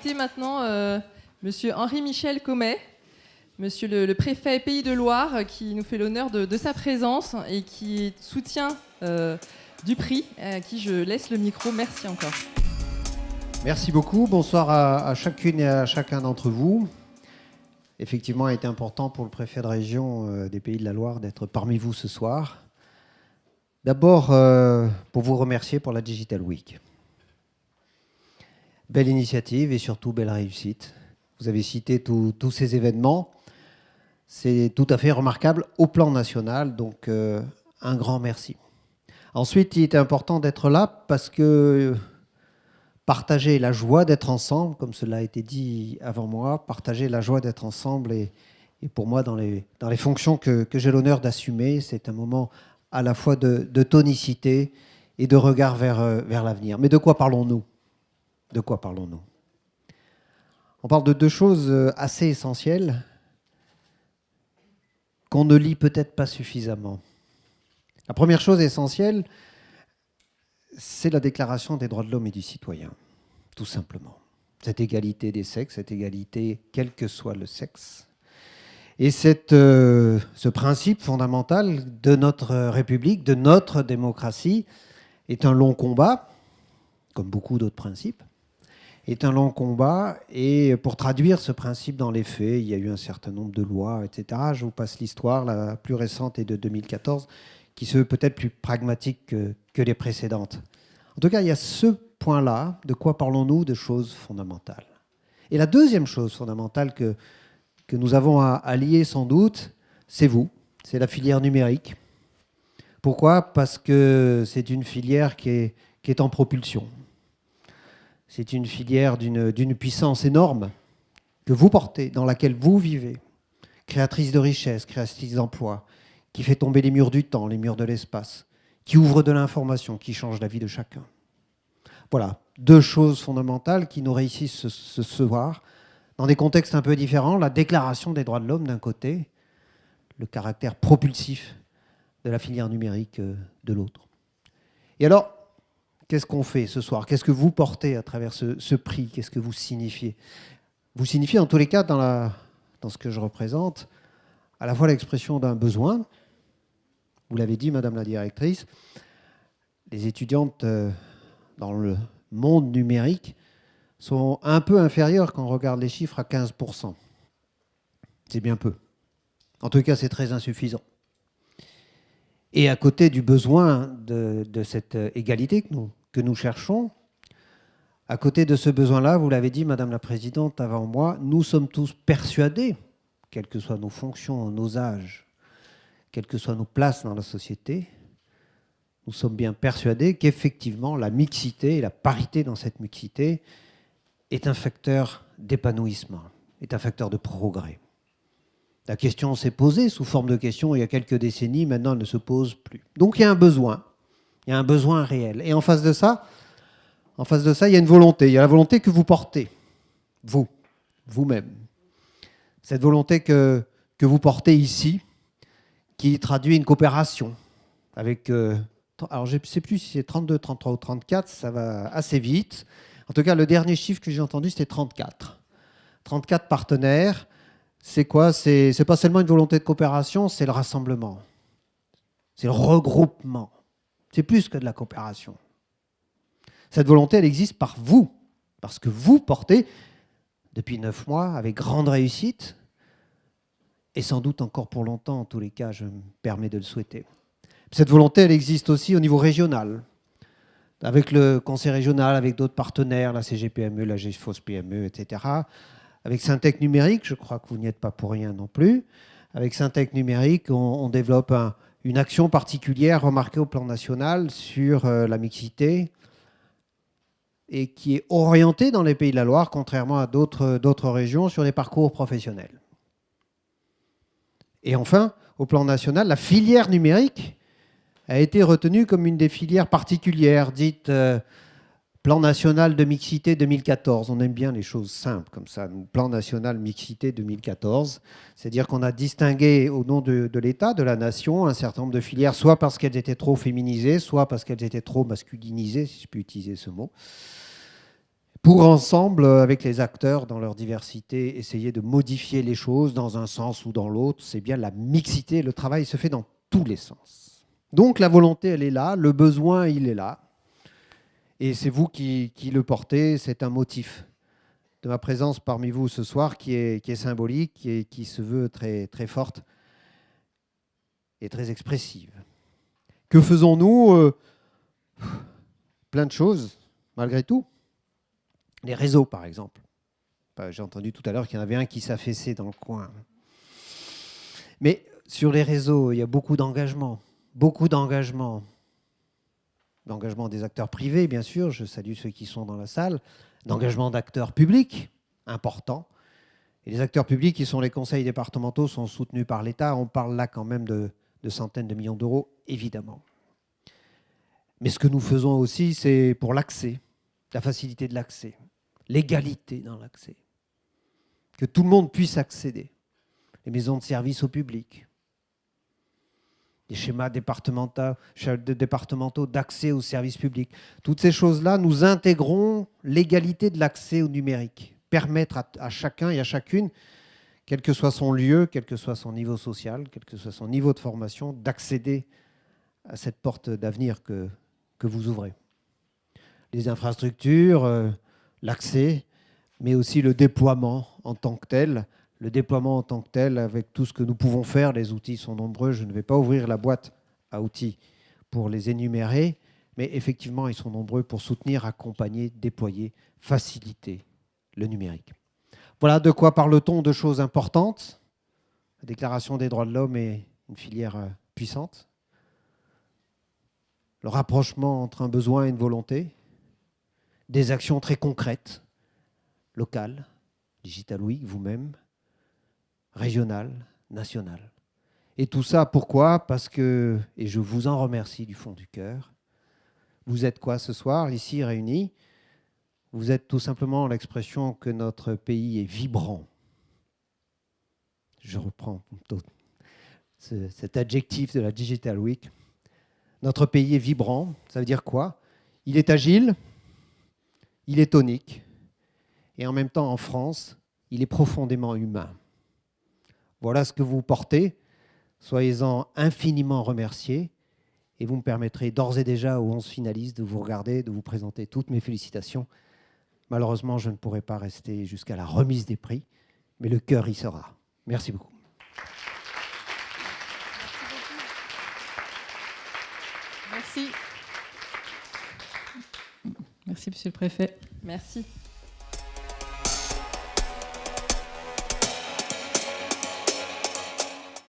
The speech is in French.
inviter maintenant Monsieur Henri-Michel Comet, Monsieur le préfet Pays de Loire, qui nous fait l'honneur de sa présence et qui soutient du prix, à qui je laisse le micro. Merci encore. Merci beaucoup. Bonsoir à chacune et à chacun d'entre vous. Effectivement, il a été important pour le préfet de région des Pays de la Loire d'être parmi vous ce soir. D'abord, pour vous remercier pour la Digital Week. Belle initiative et surtout belle réussite. Vous avez cité tous ces événements. C'est tout à fait remarquable au plan national, donc un grand merci. Ensuite, il était important d'être là parce que partager la joie d'être ensemble, comme cela a été dit avant moi, partager la joie d'être ensemble et pour moi, dans les fonctions que j'ai l'honneur d'assumer, c'est un moment à la fois de tonicité et de regard vers l'avenir. Mais de quoi parlons-nous ? De quoi parlons-nous ? On parle de deux choses assez essentielles qu'on ne lit peut-être pas suffisamment. La première chose essentielle, c'est la Déclaration des droits de l'homme et du citoyen, tout simplement. Cette égalité des sexes, cette égalité quel que soit le sexe. Et ce principe fondamental de notre République, de notre démocratie, est un long combat, comme beaucoup d'autres principes, est un long combat. Et pour traduire ce principe dans les faits, il y a eu un certain nombre de lois, etc. Je vous passe l'histoire, la plus récente est de 2014, qui se veut peut-être plus pragmatique que les précédentes. En tout cas, il y a ce point-là, de quoi parlons-nous, de choses fondamentales. Et la deuxième chose fondamentale que nous avons à lier sans doute, c'est vous, c'est la filière numérique. Pourquoi ? Parce que c'est une filière qui est en propulsion. C'est une filière d'une puissance énorme que vous portez, dans laquelle vous vivez, créatrice de richesses, créatrice d'emplois, qui fait tomber les murs du temps, les murs de l'espace, qui ouvre de l'information, qui change la vie de chacun. Voilà, deux choses fondamentales qui nous réussissent ce soir, dans des contextes un peu différents. La Déclaration des droits de l'homme d'un côté, le caractère propulsif de la filière numérique de l'autre. Et alors, qu'est-ce qu'on fait ce soir ? Qu'est-ce que vous portez à travers ce prix ? Qu'est-ce que vous signifiez ? Vous signifiez en tous les cas, dans ce que je représente, à la fois l'expression d'un besoin. Vous l'avez dit, Madame la Directrice, les étudiantes dans le monde numérique sont un peu inférieures quand on regarde les chiffres à 15%. C'est bien peu. En tout cas, c'est très insuffisant. Et à côté du besoin de cette égalité que nous cherchons, à côté de ce besoin-là, vous l'avez dit, Madame la Présidente, avant moi, nous sommes tous persuadés, quelles que soient nos fonctions, nos âges, quelles que soient nos places dans la société, nous sommes bien persuadés qu'effectivement, la mixité et la parité dans cette mixité est un facteur d'épanouissement, est un facteur de progrès. La question s'est posée sous forme de question il y a quelques décennies, maintenant elle ne se pose plus. Donc il y a un besoin réel. Et en face de ça, il y a une volonté. Il y a la volonté que vous portez, vous-même. Cette volonté que vous portez ici, qui traduit une coopération avec... alors je ne sais plus si c'est 32, 33 ou 34, ça va assez vite. En tout cas, le dernier chiffre que j'ai entendu, c'était 34. 34 partenaires. C'est quoi ? C'est pas seulement une volonté de coopération, c'est le rassemblement. C'est le regroupement. C'est plus que de la coopération. Cette volonté, elle existe par vous, parce que vous portez, depuis 9 mois, avec grande réussite, et sans doute encore pour longtemps, en tous les cas, je me permets de le souhaiter. Cette volonté, elle existe aussi au niveau régional, avec le conseil régional, avec d'autres partenaires, la CGPME, la GFOS PME, etc., avec Syntec Numérique, je crois que vous n'y êtes pas pour rien non plus. Avec Syntec Numérique, on développe une action particulière remarquée au plan national sur la mixité et qui est orientée dans les Pays de la Loire, contrairement à d'autres régions, sur les parcours professionnels. Et enfin, au plan national, la filière numérique a été retenue comme une des filières particulières, dite Plan national de mixité 2014. On aime bien les choses simples comme ça. Plan national mixité 2014. C'est-à-dire qu'on a distingué au nom de l'État, de la nation, un certain nombre de filières, soit parce qu'elles étaient trop féminisées, soit parce qu'elles étaient trop masculinisées, si je peux utiliser ce mot. pour ensemble, avec les acteurs dans leur diversité, essayer de modifier les choses dans un sens ou dans l'autre. C'est bien la mixité, le travail se fait dans tous les sens. Donc la volonté, elle est là, le besoin, il est là. Et c'est vous qui le portez, c'est un motif de ma présence parmi vous ce soir qui est symbolique et qui se veut très, très forte et très expressive. Que faisons-nous plein de choses, malgré tout. Les réseaux, par exemple. J'ai entendu tout à l'heure qu'il y en avait un qui s'affaissait dans le coin. Mais sur les réseaux, il y a beaucoup d'engagement. Beaucoup d'engagement. D'engagement des acteurs privés, bien sûr. Je salue ceux qui sont dans la salle. D'engagement d'acteurs publics, important. Et les acteurs publics, qui sont les conseils départementaux, sont soutenus par l'État. On parle là quand même de centaines de millions d'euros, évidemment. Mais ce que nous faisons aussi, c'est pour l'accès, la facilité de l'accès, l'égalité dans l'accès. Que tout le monde puisse accéder. Les maisons de service au public, les schémas départementaux d'accès aux services publics. Toutes ces choses-là, nous intégrons l'égalité de l'accès au numérique. Permettre à chacun et à chacune, quel que soit son lieu, quel que soit son niveau social, quel que soit son niveau de formation, d'accéder à cette porte d'avenir que vous ouvrez. Les infrastructures, l'accès, mais aussi le déploiement en tant que tel. Le déploiement en tant que tel, avec tout ce que nous pouvons faire, les outils sont nombreux. Je ne vais pas ouvrir la boîte à outils pour les énumérer, mais effectivement, ils sont nombreux pour soutenir, accompagner, déployer, faciliter le numérique. Voilà de quoi parle-t-on de choses importantes. La Déclaration des droits de l'homme est une filière puissante. Le rapprochement entre un besoin et une volonté, des actions très concrètes, locales, Digital Week, vous-même, régionales, nationales. Et tout ça, pourquoi ? Parce que, et je vous en remercie du fond du cœur, vous êtes quoi ce soir, ici réunis ? Vous êtes tout simplement l'expression que notre pays est vibrant. Je reprends cet adjectif de la Digital Week. Notre pays est vibrant, ça veut dire quoi ? Il est agile, il est tonique, et en même temps, en France, il est profondément humain. Voilà ce que vous portez, soyez-en infiniment remerciés, et vous me permettrez d'ores et déjà aux 11 finalistes de vous regarder, de vous présenter toutes mes félicitations. Malheureusement, je ne pourrai pas rester jusqu'à la remise des prix, mais le cœur y sera. Merci beaucoup. Merci. Merci, Monsieur le Préfet. Merci.